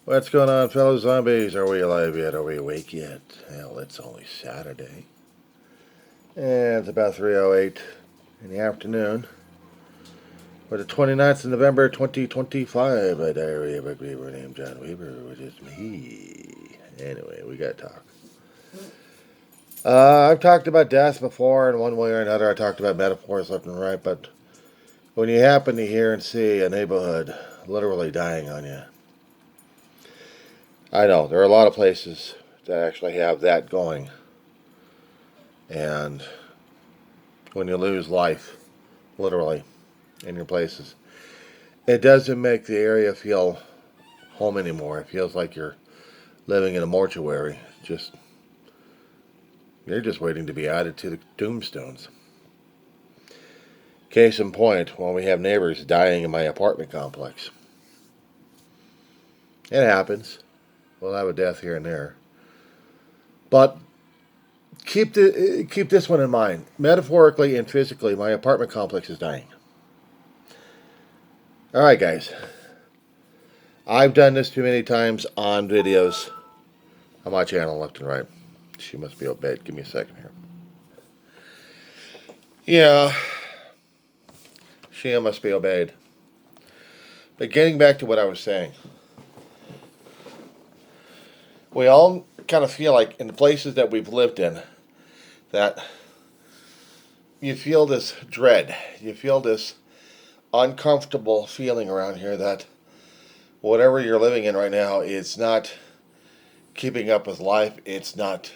What's going on, fellow zombies? Are we alive yet? Are we awake yet? Hell, it's only Saturday. And it's about 3:08 in the afternoon. For the 29th of November, 2025. A diary of a Weaver named John Weaver, which is me. Anyway, we got to talk. I've talked about death before in one way or another. I talked about metaphors left and right, but when you happen to hear and see a neighborhood literally dying on you, I know there are a lot of places that actually have that going. And when you lose life, literally, in your places, it doesn't make the area feel home anymore. It feels like you're living in a mortuary. You're just waiting to be added to the tombstones. Case in point, when we have neighbors dying in my apartment complex. It happens. We'll have a death here and there. But keep this one in mind. Metaphorically and physically, my apartment complex is dying. Alright, guys. I've done this too many times on videos on my channel, left and right. She must be obeyed. Give me a second here. Yeah, she must be obeyed. But getting back to what I was saying, we all kind of feel like in the places that we've lived in that you feel this dread. You feel this uncomfortable feeling around here that whatever you're living in right now is not keeping up with life. It's not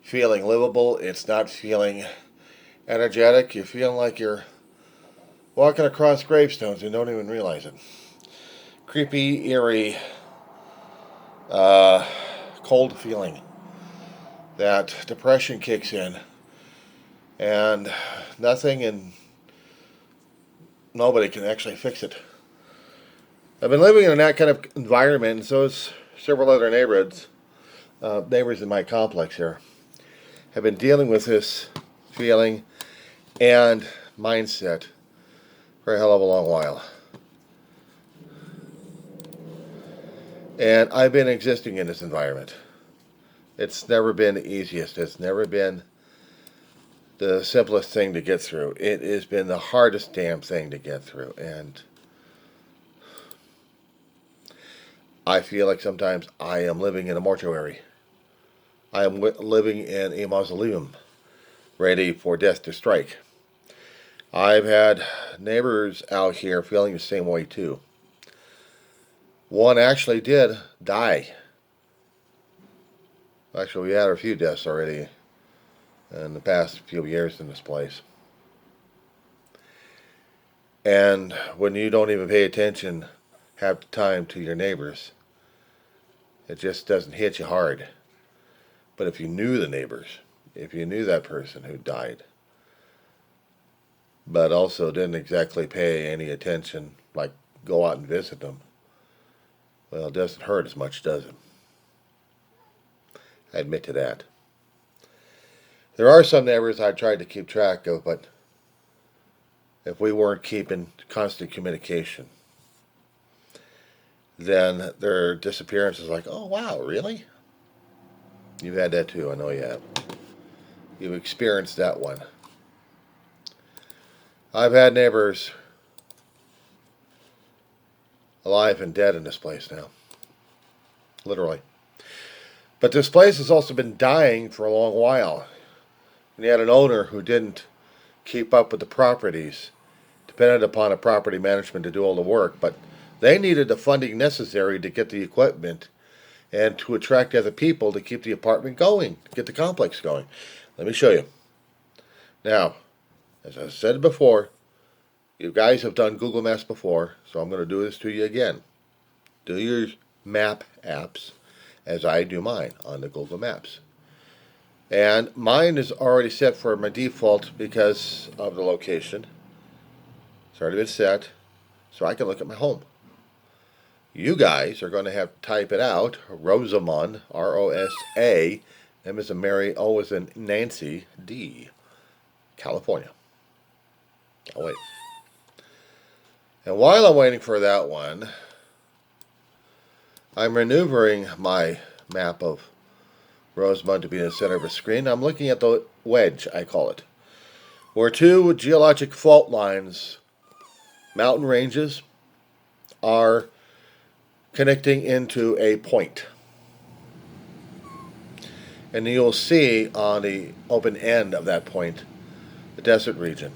feeling livable. It's not feeling energetic. You feel like you're walking across gravestones and don't even realize it. Creepy, eerie, cold feeling that depression kicks in, and nothing and nobody can actually fix it. I've been living in that kind of environment, and so has several other neighbors in my complex here have been dealing with this feeling and mindset for a hell of a long while. And I've been existing in this environment. It's never been the easiest. It's never been the simplest thing to get through. It has been the hardest damn thing to get through. And I feel like sometimes I am living in a mortuary. I am living in a mausoleum, ready for death to strike. I've had neighbors out here feeling the same way too. One actually did die. Actually, we had a few deaths already in the past few years in this place. And when you don't even pay attention half the time to your neighbors, it just doesn't hit you hard. But if you knew the neighbors, if you knew that person who died, but also didn't exactly pay any attention, like go out and visit them, well, it doesn't hurt as much, does it? I admit to that. There are some neighbors I tried to keep track of, but if we weren't keeping constant communication, then their disappearance is like, oh wow, really? You've had that too, I know you have. You've experienced that one. I've had neighbors alive and dead in this place now. Literally. But this place has also been dying for a long while. And you had an owner who didn't keep up with the properties, depended upon a property management to do all the work, but they needed the funding necessary to get the equipment and to attract other people to keep the apartment going, to get the complex going. Let me show you. Now, as I said before, you guys have done Google Maps before, so I'm going to do this to you again. Do your map apps as I do mine on the Google Maps. And mine is already set for my default because of the location. It's already been set, so I can look at my home. You guys are going to have to type it out, Rosamond, R-O-S-A, M as in Mary, O as in Nancy, D, California. I'll wait. And while I'm waiting for that one, I'm maneuvering my map of Rosemont to be in the center of a screen. I'm looking at the wedge, I call it, where two geologic fault lines, mountain ranges, are connecting into a point. And you'll see on the open end of that point the desert region.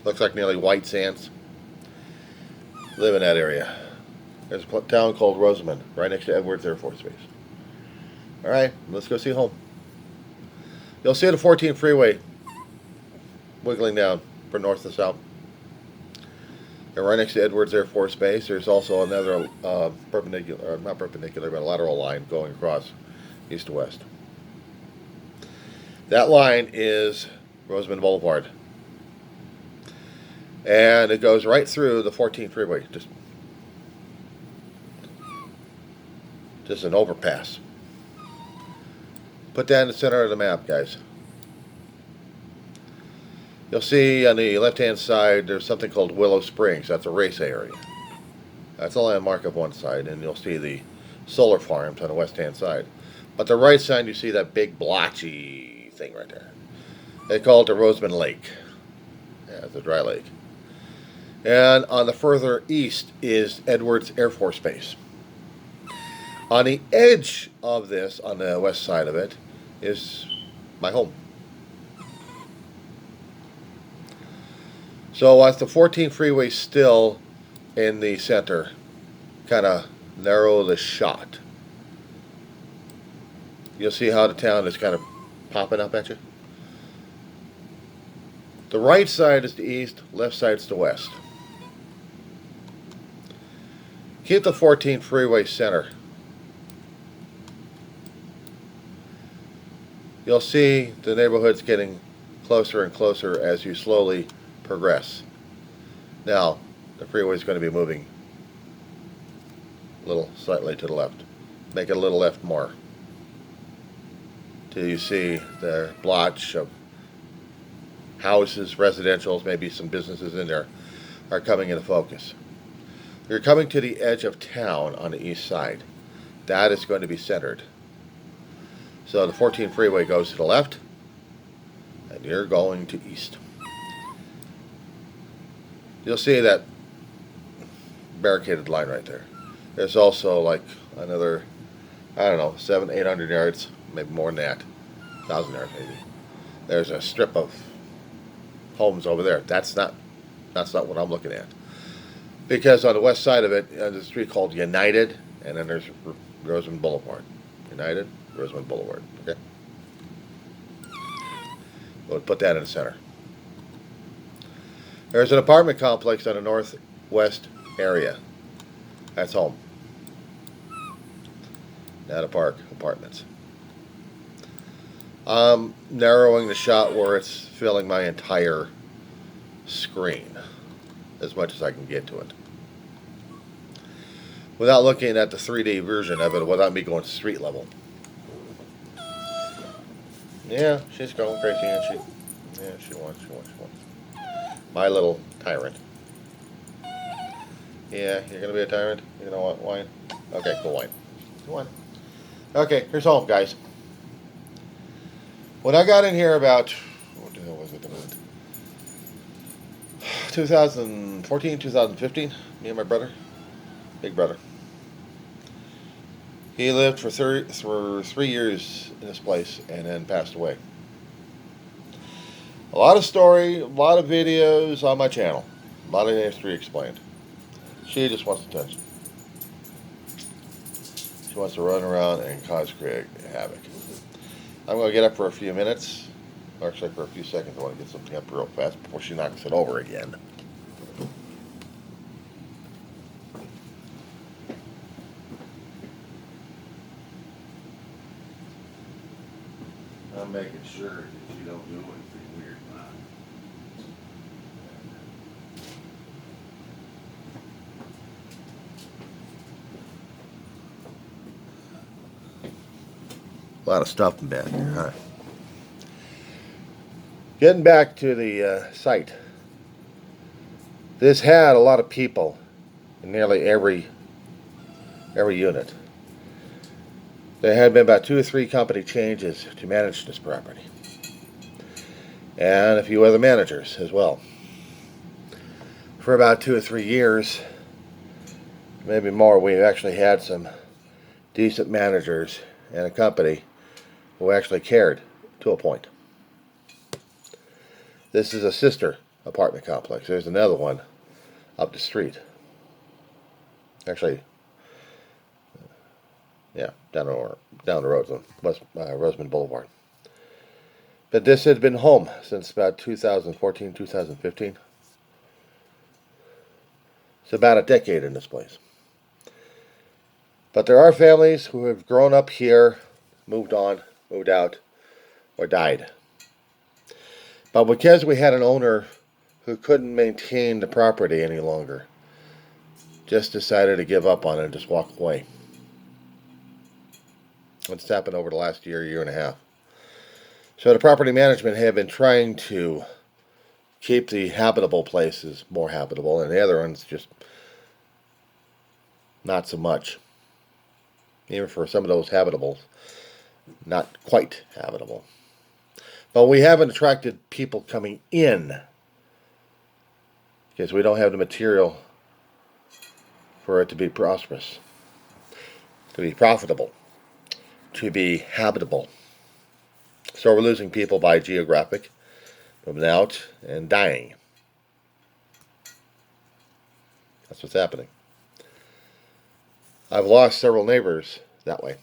Looks like nearly white sands. Live in that area. There's a town called Rosamond, right next to Edwards Air Force Base. Alright, let's go see home. You'll see the 14 freeway wiggling down from north to south. And right next to Edwards Air Force Base, there's also another perpendicular, not perpendicular, but a lateral line going across east to west. That line is Rosamond Boulevard. And it goes right through the 14 freeway. Just an overpass. Put that in the center of the map, guys. You'll see on the left-hand side there's something called Willow Springs. That's a race area. That's a landmark of one side, and you'll see the solar farms on the west-hand side. But the right side, you see that big blotchy thing right there. They call it the Rosamond Lake. Yeah, it's a dry lake. And on the further east is Edwards Air Force Base. On the edge of this, on the west side of it, is my home. So as the 14 freeway still in the center, kind of narrow the shot, you'll see how the town is kind of popping up at you. The right side is the east, left side is the west. Keep the 14 freeway center. You'll see the neighborhood's getting closer and closer as you slowly progress. Now, the freeway is going to be moving a little slightly to the left. Make it a little left more. Till you see the blotch of houses, residentials, maybe some businesses in there are coming into focus. You're coming to the edge of town on the east side. That is going to be centered. So the 14 freeway goes to the left, and you're going to east. You'll see that barricaded line right there. There's also like another, I don't know, 700-800 yards, maybe more than that, 1,000 yards maybe. There's a strip of homes over there. That's not what I'm looking at. Because on the west side of it, there's a street called United, and then there's Rosamond Boulevard. United, Rosamond Boulevard. Okay. We'll put that in the center. There's an apartment complex on the northwest area. That's home. Not a park, apartments. I'm narrowing the shot where it's filling my entire screen as much as I can get to it. Without looking at the 3D version of it, without me going street level. Yeah, she's going crazy, and she wants. My little tyrant. Yeah, you're gonna be a tyrant? You know what, whine? Okay, go whine. Go whine. Okay, here's home, guys. When I got in here about, what the hell was it? 2014, 2015, me and my brother, big brother. He lived for 3 years in this place and then passed away. A lot of story, a lot of videos on my channel. A lot of history explained. She just wants attention. She wants to run around and cause create havoc. I'm going to get up for a few minutes. Or actually for a few seconds. I want to get something up real fast before she knocks it over again. I'm making sure that you don't do anything weird. A lot of stuff in back here, huh? Getting back to the site. This had a lot of people in nearly every every unit. There had been about 2 or 3 company changes to manage this property, and a few other managers as well. For about 2 or 3 years, maybe more, we've actually had some decent managers and a company who actually cared to a point. This is a sister apartment complex. There's another one up the street. Actually, yeah, down the road on West Roseman Boulevard. But this had been home since about 2014, 2015. It's about a decade in this place. But there are families who have grown up here, moved on, moved out, or died. But because we had an owner who couldn't maintain the property any longer, just decided to give up on it and just walk away. It's happened over the last year and a half. So the property management have been trying to keep the habitable places more habitable, and the other ones just not so much. Even for some of those habitables, not quite habitable. But we haven't attracted people coming in because we don't have the material for it to be prosperous, to be profitable, to be habitable. So we're losing people by geographic, moving out, and dying. That's what's happening. I've lost several neighbors that way.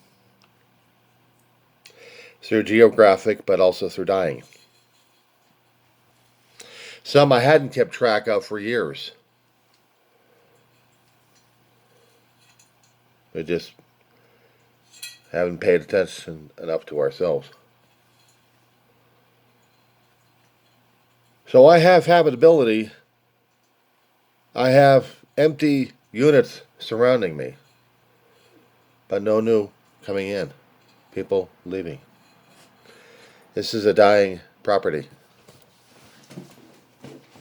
Through geographic, but also through dying. Some I hadn't kept track of for years. We just haven't paid attention enough to ourselves. So I have habitability. I have empty units surrounding me, but no new coming in. People leaving. This is a dying property.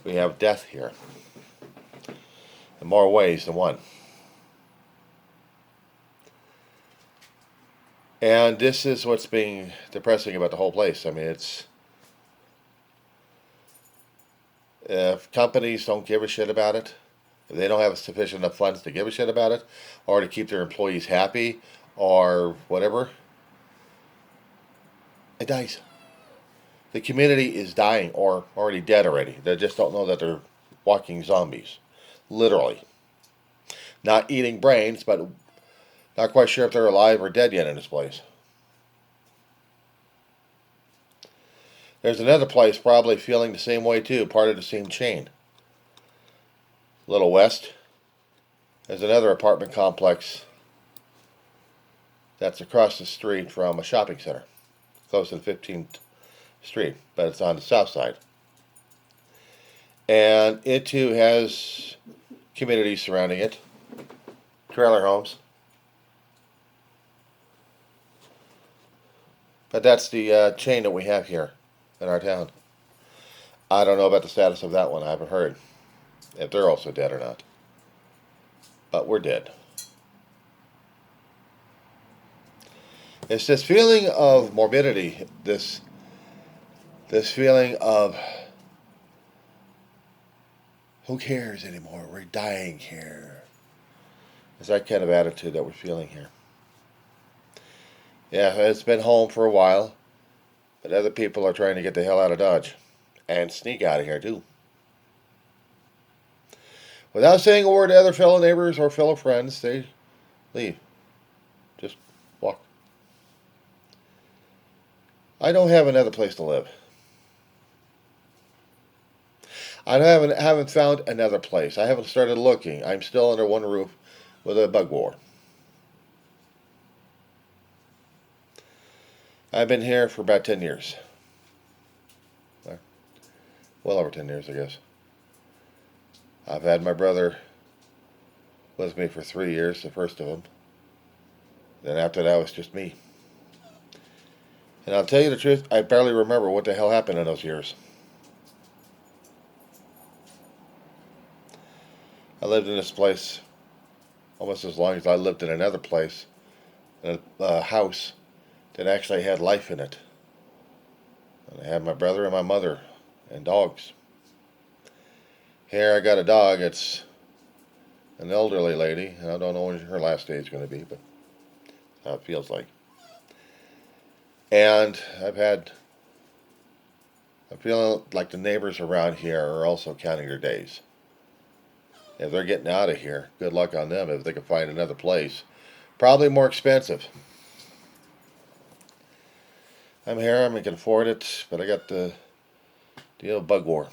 We have death here in more ways than one. And this is what's being depressing about the whole place. I mean, it's if companies don't give a shit about it, if they don't have sufficient enough funds to give a shit about it, or to keep their employees happy, or whatever, it dies. The community is dying, or already dead already. They just don't know that they're walking zombies. Literally. Not eating brains, but not quite sure if they're alive or dead yet in this place. There's another place probably feeling the same way too, part of the same chain. A little west, there's another apartment complex that's across the street from a shopping center, close to the 15th Street, but it's on the south side. And it too has communities surrounding it, trailer homes. But that's the chain that we have here in our town. I don't know about the status of that one. I haven't heard if they're also dead or not. But we're dead. It's this feeling of morbidity, this feeling of who cares anymore? We're dying here. It's that kind of attitude that we're feeling here. Yeah, it's been home for a while, but other people are trying to get the hell out of Dodge and sneak out of here too. Without saying a word to other fellow neighbors or fellow friends, they leave. Just walk. I don't have another place to live. I haven't found another place. I haven't started looking. I'm still under one roof with a bug war. I've been here for about 10 years. Well over 10 years, I guess. I've had my brother with me for 3 years, the first of them. Then after that, it was just me. And I'll tell you the truth, I barely remember what the hell happened in those years. I lived in this place almost as long as I lived in another place, in a house that actually had life in it. And I had my brother and my mother and dogs. Here I got a dog. It's an elderly lady. I don't know when her last day is going to be, but that's how it feels like. And I'm feeling like the neighbors around here are also counting their days. If they're getting out of here, good luck on them if they can find another place. Probably more expensive. I'm here, I can afford it, but I got the deal of bug war.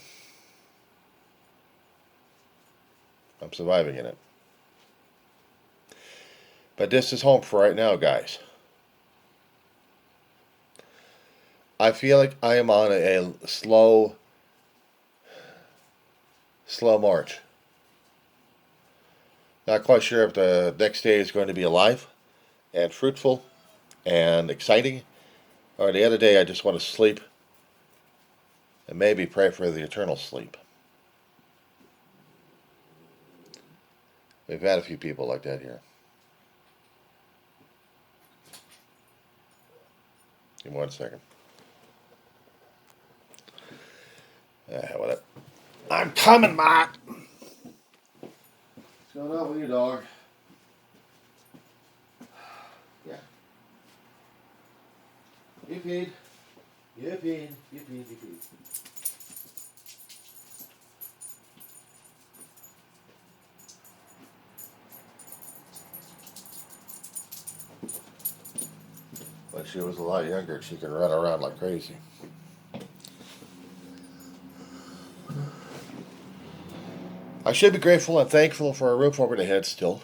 I'm surviving in it. But this is home for right now, guys. I feel like I am on a slow march. Not quite sure if the next day is going to be alive and fruitful and exciting, or the other day I just want to sleep and maybe pray for the eternal sleep. We've had a few people like that here. Give me 1 second. Whatever. I'm coming, Matt. What's going on with you, dog? Yeah. You feed. You feed. You feed. You feed. When she was a lot younger, she could run around like crazy. I should be grateful and thankful for a roof over the head still.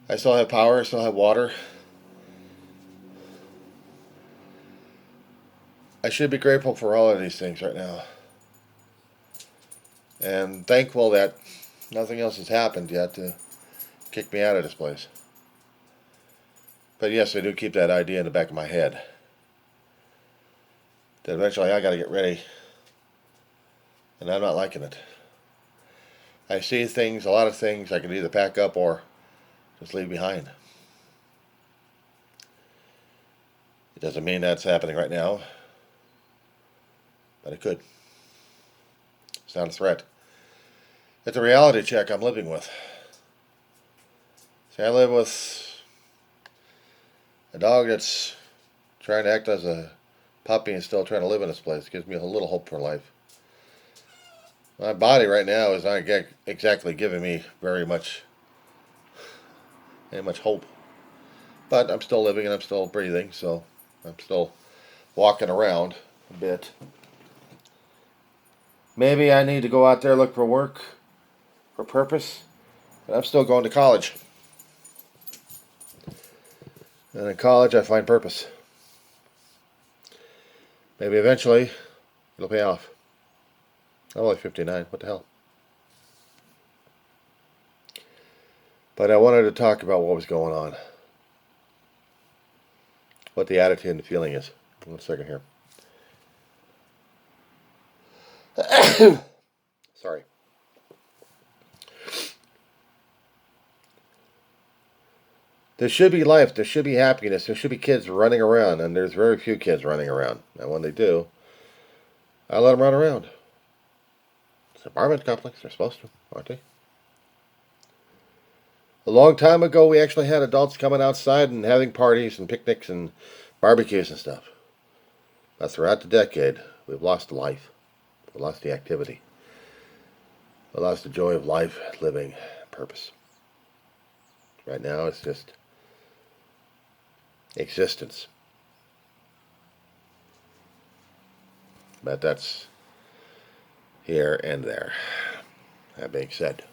I still have power, I still have water. I should be grateful for all of these things right now. And thankful that nothing else has happened yet to kick me out of this place. But yes, I do keep that idea in the back of my head. That eventually I gotta get ready. And I'm not liking it. I see things, a lot of things I can either pack up or just leave behind. It doesn't mean that's happening right now, but it could. It's not a threat. It's a reality check I'm living with. See, I live with a dog that's trying to act as a puppy and still trying to live in this place. It gives me a little hope for life. My body right now is not exactly giving me very much hope. But I'm still living and I'm still breathing, so I'm still walking around a bit. Maybe I need to go out there, look for work, for purpose, but I'm still going to college. And in college I find purpose. Maybe eventually it'll pay off. I'm only 59, what the hell? But I wanted to talk about what was going on. What the attitude and the feeling is. 1 second here. Sorry. There should be life, there should be happiness, there should be kids running around, and there's very few kids running around. And when they do, I let them run around. It's an apartment complex, they're supposed to, aren't they? A long time ago, we actually had adults coming outside and having parties and picnics and barbecues and stuff. But throughout the decade, we've lost life. We've lost the activity. We lost the joy of life, living, purpose. Right now, it's just existence. But that's here and there. That being said,